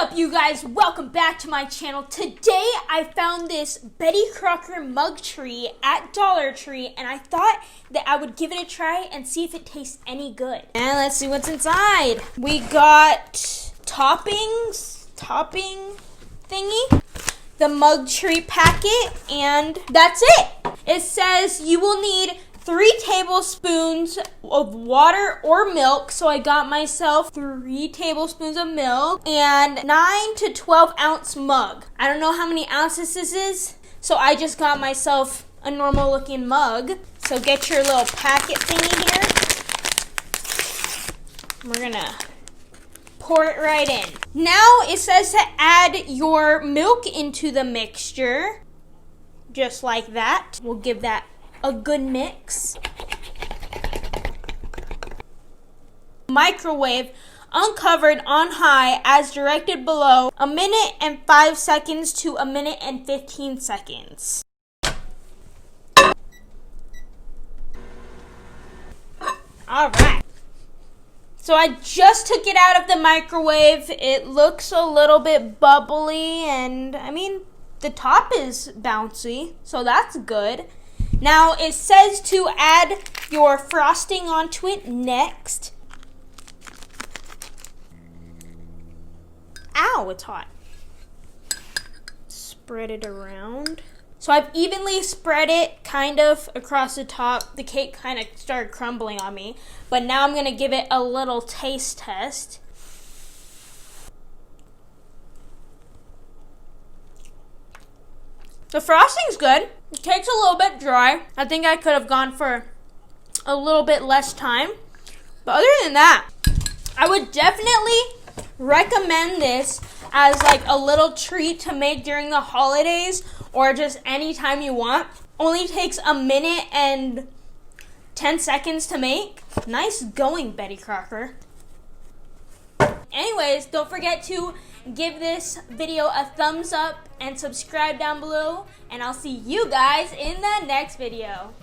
up, you guys? Welcome back to my channel. Today I found this Betty Crocker mug tree at Dollar Tree, and I thought that I would give it a try and see if it tastes any good. And let's see what's inside. We got topping thingy, the mug tree packet, and that's it. It says you will need 3 tablespoons of water or milk, so I got myself 3 tablespoons of milk, and 9 to 12 ounce mug. I don't know how many ounces this is, so I just got myself a normal looking mug. So get your little packet thingy here. We're gonna pour it right in. Now it says to add your milk into the mixture, just like that. We'll give that a good mix. Microwave uncovered on high as directed below, 1 minute and 5 seconds to 1 minute and 15 seconds. All right. So I just took it out of the microwave. It looks a little bit bubbly, and I mean, the top is bouncy, so that's good. Now it says to add your frosting onto it next. Ow, it's hot. Spread it around. So I've evenly spread it kind of across the top. The cake kind of started crumbling on me, but now I'm gonna give it a little taste test. The frosting's good. The cake's a little bit dry. I think I could have gone for a little bit less time. But other than that, I would definitely recommend this as like a little treat to make during the holidays or just anytime you want. Only takes 1 minute and 10 seconds to make. Nice going, Betty Crocker. Anyways, don't forget to give this video a thumbs up and subscribe down below, and I'll see you guys in the next video.